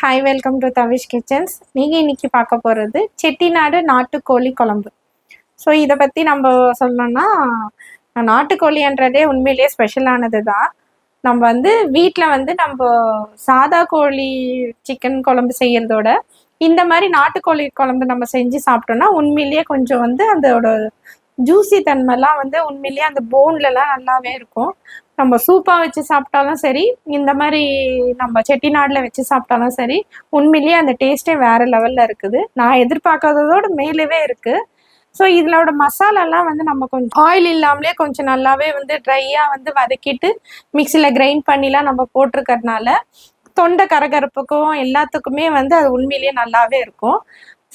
Hi, welcome to Tavish kitchens. நீங்கள் இன்னைக்கு பார்க்க போகிறது செட்டிநாடு நாட்டுக்கோழி குழம்பு. ஸோ இதை பற்றி நம்ம சொல்லணும்னா, நாட்டுக்கோழின்றதே உண்மையிலேயே ஸ்பெஷலானது தான். நம்ம வீட்டில் நம்ம சாதா கோழி சிக்கன் குழம்பு செய்கிறதோட இந்த மாதிரி நாட்டுக்கோழி குழம்பு நம்ம செஞ்சு சாப்பிட்டோம்னா உண்மையிலேயே கொஞ்சம் அதோட ஜூசி தன்மைலாம் உண்மையிலேயே அந்த போன்லலாம் நல்லாவே இருக்கும். நம்ம சூப்பாக வச்சு சாப்பிட்டாலும் சரி, இந்த மாதிரி நம்ம செட்டிநாடில் வச்சு சாப்பிட்டாலும் சரி, உண்மையிலேயே அந்த டேஸ்ட்டே வேறு லெவலில் இருக்குது. நான் எதிர்பார்க்காததோடு மேலவே இருக்குது. ஸோ இதோட மசாலாலாம் நம்ம கொஞ்சம் ஆயில் இல்லாமலே கொஞ்சம் நல்லாவே ட்ரையாக வதக்கிட்டு மிக்சியில் கிரைண்ட் பண்ணிலாம் நம்ம போட்டிருக்கறதுனால தொண்டை கரகரப்புக்கும் எல்லாத்துக்குமே அது உண்மையிலேயே நல்லாவே இருக்கும்.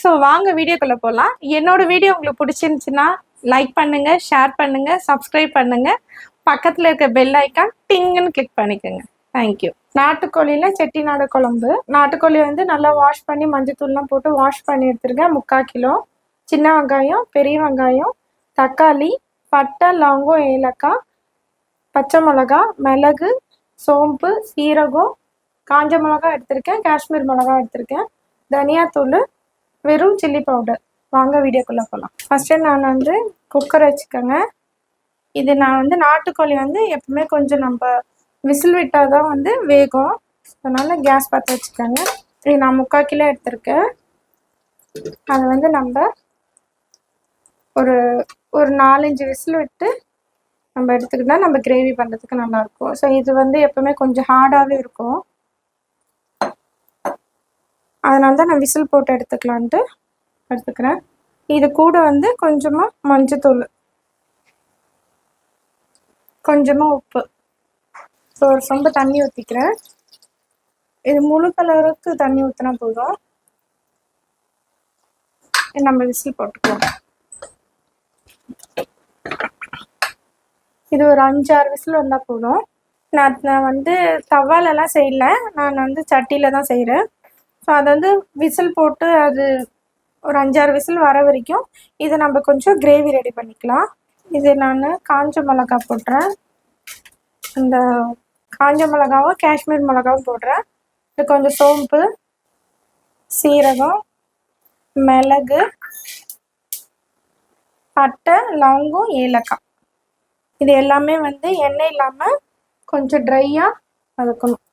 ஸோ வாங்க வீடியோக்குள்ளே போகலாம். என்னோட வீடியோ உங்களுக்கு பிடிச்சிருந்துச்சுன்னா லைக் பண்ணுங்கள், ஷேர் பண்ணுங்கள், சப்ஸ்கிரைப் பண்ணுங்கள். பக்கத்தில் இருக்க பெல் ஐக்கான் டிங்குன்னு கிளிக் பண்ணிக்கோங்க. தேங்க்யூ. நாட்டுக்கோழியில் செட்டிநாடு குழம்பு. நாட்டுக்கோழி நல்லா வாஷ் பண்ணி மஞ்சத்தூள்லாம் போட்டு வாஷ் பண்ணி எடுத்துருக்கேன். 3/4 கிலோ. சின்ன வெங்காயம், பெரிய வெங்காயம், தக்காளி, பட்டை, லவங்கம், ஏலக்காய், பச்சை மிளகா, மிளகு, சோம்பு, சீரகம், காஞ்ச மிளகா எடுத்திருக்கேன், காஷ்மீர் மிளகா எடுத்திருக்கேன், தனியாத்தூள், வெறும் சில்லி பவுடர். வாங்க வீடியோக்குள்ளே போகலாம். ஃபஸ்ட்டு நான் குக்கர் வச்சுக்கோங்க. இது நான் நாட்டுக்கோழி எப்பவுமே கொஞ்சம் நம்ம விசில் விட்டால் தான் வேகும். அதனால் கேஸ் பற்ற வச்சுக்கோங்க. இது நான் 3/4 கிலோ எடுத்திருக்கேன். அதை நம்ம ஒரு 4-5 விசில் விட்டு நம்ம எடுத்துக்கிட்டா நம்ம கிரேவி பண்ணுறதுக்கு நல்லாயிருக்கும். ஸோ இது எப்பவுமே கொஞ்சம் ஹார்டாகவே இருக்கும். அதனால தான் நான் விசில் போட்டு எடுத்துக்கிறேன். இது கூட கொஞ்சமாக மஞ்சத்தூள், கொஞ்சமாக உப்பு. ஸோ ஒரு சொம்பு தண்ணி ஊற்றிக்கிறேன். இது முழு கலருக்கு தண்ணி ஊற்றினா போதும். நம்ம விசில் போட்டுக்குவோம். இது ஒரு 5-6 விசில் வந்தால் போதும். நான் தவாலெல்லாம் செய்யலை, நான் சட்டியில் தான் செய்கிறேன். ஸோ அதை விசில் போட்டு அது ஒரு 5-6 விசில் வர வரைக்கும் இதை நம்ம கொஞ்சம் கிரேவி ரெடி பண்ணிக்கலாம். இது நான் காஞ்ச மிளகா போடுறேன். இந்த காஞ்ச மிளகாவும் காஷ்மீர் மிளகாவும் போடுறேன். இது கொஞ்சம் சோம்பு, சீரகம், மிளகு, பட்டை, லவங்கம், ஏலக்காய். இது எல்லாமே எண்ணெய் இல்லாமல் கொஞ்சம் ட்ரையாக வதக்கணும்.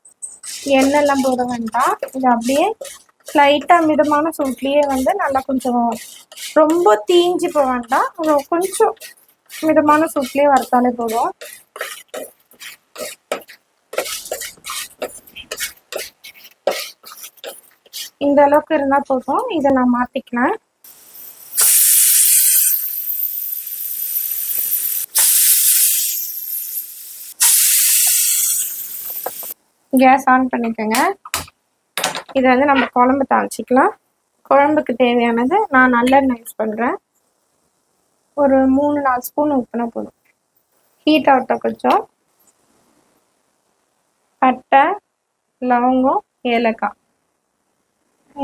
எண்ணெய்லாம் போட வேண்டாம். இது அப்படியே லைட்டாக மிதமான சூட்லேயே நல்லா கொஞ்சம் ரொம்ப தீஞ்சு போக வேண்டாம், கொஞ்சம் மிதமான சூட்லேயே வறுத்தாலே போதும். இந்த அளவுக்கு இருந்தால் போதும். இதை நான் மாற்றிக்கிறேன். கேஸ் ஆன் பண்ணிக்கோங்க. இதை நம்ம குழம்பு தாளிச்சிக்கலாம். குழம்புக்கு தேவையானது நான் நல்லெண்ணெய் யூஸ் பண்ணுறேன். ஒரு 3-4 ஸ்பூன் ஊற்றினா போதும். ஹீட் ஆகட்டும் கொஞ்சம். பட்டை, லவங்கம், ஏலக்காய்.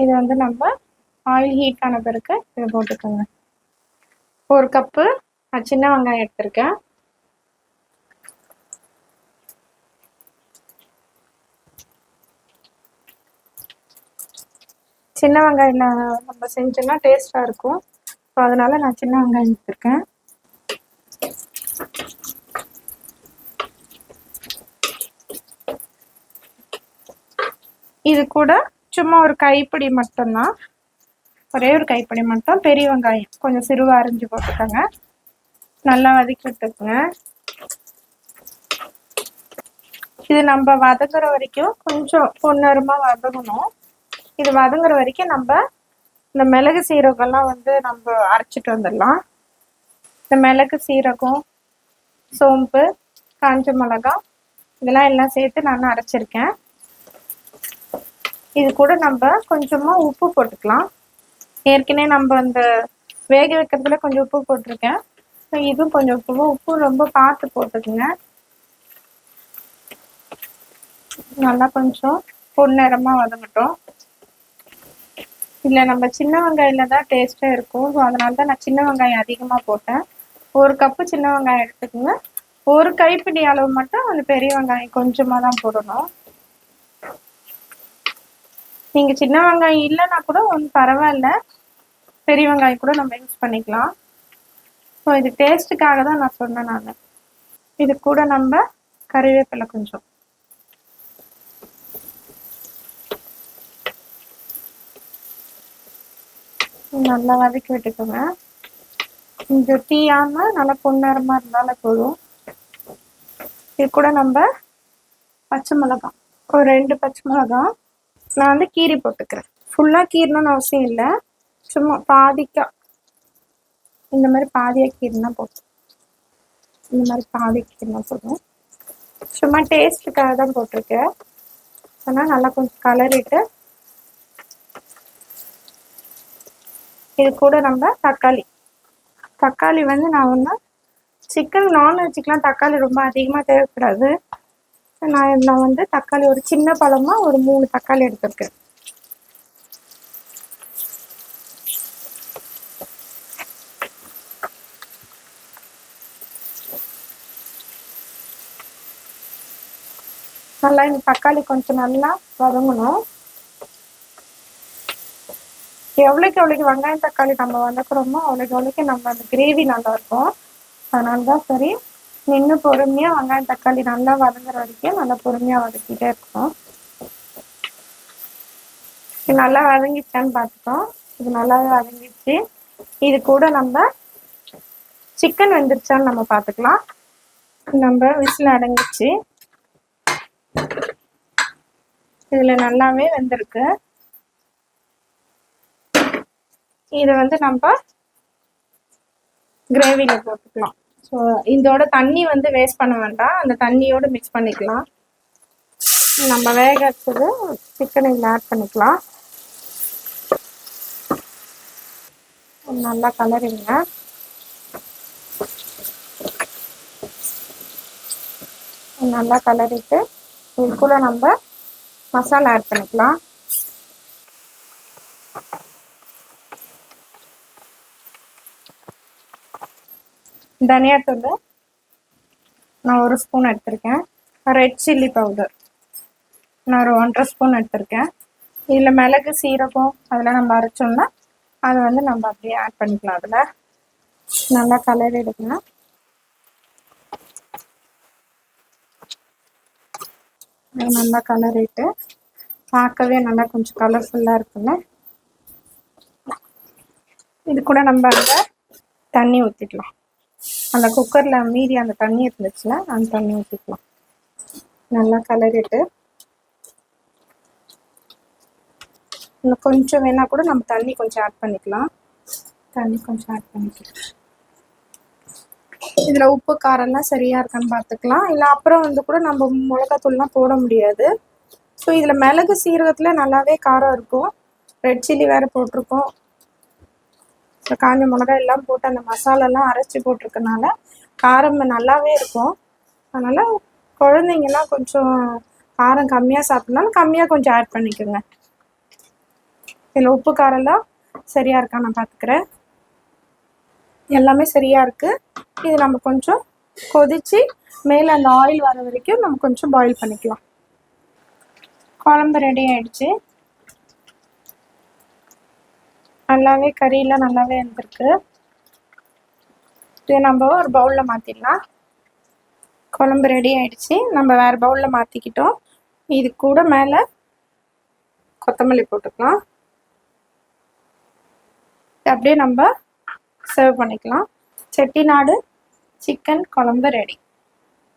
இது நம்ம ஆயில் ஹீட் ஆன பிறகு இதை போட்டுக்கோங்க. 1 கப்பு சின்ன வெங்காயம் எடுத்திருக்கேன். சின்ன வெங்காயம் நம்ம செஞ்சோன்னா டேஸ்ட்டாக இருக்கும். ஸோ அதனால் நான் சின்ன வெங்காயம் எடுத்திருக்கேன். இது கூட சும்மா ஒரு கைப்பிடி மட்டும்தான், ஒரே ஒரு கைப்பிடி மட்டும் பெரிய வெங்காயம் கொஞ்சம் சிறுவாக அரிஞ்சு போட்டுக்கோங்க. நல்லா வதக்கி விட்டுக்குங்க. இது நம்ம வதங்குற வரைக்கும் கொஞ்சம் பொன்னரமாக வதங்கணும். இது வதங்குற வரைக்கும் நம்ம இந்த மிளகு சீரகம்லாம் நம்ம அரைச்சிட்டு வந்துடலாம். இந்த மிளகு, சீரகம், சோம்பு, காஞ்ச மிளகா இதெல்லாம் எல்லாம் சேர்த்து நான் அரைச்சிருக்கேன். இது கூட நம்ம கொஞ்சமாக உப்பு போட்டுக்கலாம். ஏற்கனவே நம்ம அந்த வேக வைக்கிறதுல கொஞ்சம் உப்பு போட்டிருக்கேன். ஸோ இதுவும் கொஞ்சம் உப்பு ரொம்ப பார்த்து போட்டுக்குங்க. நல்லா கொஞ்சம் பொன்னிறமாக வதங்கட்டும். இல்லை நம்ம சின்ன வெங்காயில் தான் டேஸ்ட்டாக இருக்கும். ஸோ அதனால தான் நான் சின்ன வெங்காயம் அதிகமாக போட்டேன். 1 கப்பு சின்ன வெங்காயம் எடுத்துக்கோங்க. 1 கைப்பிடி அளவு மட்டும் அந்த பெரிய வெங்காயம் கொஞ்சமாக தான் போடணும். நீங்கள் சின்ன வெங்காயம் இல்லைன்னா கூட ஒன்றும் பரவாயில்ல, பெரிய வெங்காயம் கூட நம்ம யூஸ் பண்ணிக்கலாம். ஸோ இது டேஸ்ட்டுக்காக தான் நான் சொன்னேன் நான். இது கூட நம்ம கறிவேப்பிலை கொஞ்சம், நல்லா வதக்கி விட்டுக்கோங்க. கொஞ்சம் தீயாமல் நல்லா பொன்னரமாக இருந்தாலும் போதும். இது கூட நம்ம பச்சை மிளகாய், ஒரு 2 பச்சை மிளகாய் நான் வந்து கீரி போட்டுக்கிறேன். ஃபுல்லாக கீரணும்னு அவசியம் இல்லை, சும்மா பாதிக்கா இந்த மாதிரி பாதியாக கீரினா போதும். இந்த மாதிரி பாதி கீரினா போதும். சும்மா டேஸ்ட்டுக்காக தான் போட்டிருக்கேன். ஆனால் நல்லா கொஞ்சம் கலரிட்டு இது கூட நம்ம தக்காளி வந்து நான் வந்து சிக்கன் நான்வெஜ்ஜுக்கெலாம் தக்காளி ரொம்ப அதிகமாக தேவைப்படாது. நான் இதில் வந்து தக்காளி ஒரு சின்ன பழமாக ஒரு 3 தக்காளி எடுத்துருக்கேன். நல்லா இந்த தக்காளி கொஞ்சம் நல்லா வதங்கணும். எவ்வளோக்கு வெங்காயம் தக்காளி நம்ம வதக்குறோமோ அவ்வளோக்கு நம்ம அந்த கிரேவி நல்லாயிருக்கும். அதனால தான் சரி, நின்று பொறுமையாக வெங்காயம் தக்காளி நல்லா வதங்குற வரைக்கும் நல்லா பொறுமையாக வதக்கிட்டே இருக்கணும். இது நல்லா வதங்கிச்சான்னு பார்த்துட்டோம். இது நல்லாவே வதங்கிடுச்சு. இது கூட நம்ம சிக்கன் வெந்துருச்சான்னு நம்ம பார்த்துக்கலாம். நம்ம விசில் அடங்கிச்சு, இதில் நல்லாவே வெந்திருக்கு. இதை வந்து நம்ம கிரேவியில் போட்டுக்கலாம். ஸோ இதோட தண்ணி வந்து வேஸ்ட் பண்ண வேண்டாம், அந்த தண்ணியோடு மிக்ஸ் பண்ணிக்கலாம். நம்ம வேக வச்சது சிக்கன் இதில் ஆட் பண்ணிக்கலாம். நல்லா கலரிங்க. நல்லா கலரிட்டு இது கூட நம்ம மசாலா ஆட் பண்ணிக்கலாம். தனியாத்தூள் நான் 1 ஸ்பூன் எடுத்திருக்கேன். ரெட் சில்லி பவுடர் நான் ஒரு 1.5 ஸ்பூன் எடுத்திருக்கேன். இதில் மிளகு சீரகம் அதெல்லாம் நம்ம அரைச்சோம்னா அதை வந்து நம்ம அப்படியே ஆட் பண்ணிக்கலாம். அதில் நல்லா கலரி எடுக்கணும். நல்லா கலரிட்டு பார்க்கவே நல்லா கொஞ்சம் கலர்ஃபுல்லாக இருக்குங்க. இது கூட நம்ம அந்த தண்ணி ஊற்றிக்கலாம். அந்த குக்கரில் மீதி அந்த தண்ணி இருந்துச்சுல அந்த தண்ணி ஊற்றிக்கலாம். நல்லா கலரிட்டு இன்னும் கொஞ்சம் வேணால் கூட நம்ம தண்ணி கொஞ்சம் ஆட் பண்ணிக்கலாம். இதில் உப்பு காரம்லாம் சரியாக இருக்கான்னு பார்த்துக்கலாம். இல்லை அப்புறம் வந்து கூட நம்ம மிளகாத்தூள்லாம் போட முடியாது. ஸோ இதில் மிளகு சீரகத்தில் நல்லாவே காரம் இருக்கும். ரெட் சில்லி வேறு போட்டிருக்கோம். ஸோ காஞ்ச மிளகா எல்லாம் போட்டு அந்த மசாலாலாம் அரைச்சி போட்டிருக்கனால காரம் நல்லாவே இருக்கும். அதனால் குழந்தைங்கலாம் கொஞ்சம் காரம் கம்மியாக சாப்பிட்னாலும் கம்மியாக கொஞ்சம் ஆட் பண்ணிக்கோங்க. இதில் உப்பு காரம்லாம் சரியாக இருக்கா நான் பார்த்துக்கிறேன். எல்லாமே சரியாக இருக்குது. இது நம்ம கொஞ்சம் கொதித்து மேலே அந்த ஆயில் வர வரைக்கும் நம்ம கொஞ்சம் பாயில் பண்ணிக்கலாம். குழம்பு ரெடி ஆகிடுச்சு. நல்லாவே கறியெல்லாம் நல்லாவே இருந்திருக்கு. இது நம்ம ஒரு பவுலில் மாற்றிடலாம். குழம்பு ரெடி ஆகிடுச்சு. நம்ம வேறு பவுலில் மாற்றிக்கிட்டோம். இது கூட மேலே கொத்தமல்லி போட்டுக்கலாம். அப்படியே நம்ம சர்வ் பண்ணிக்கலாம். செட்டிநாடு சிக்கன் குழம்பு ரெடி.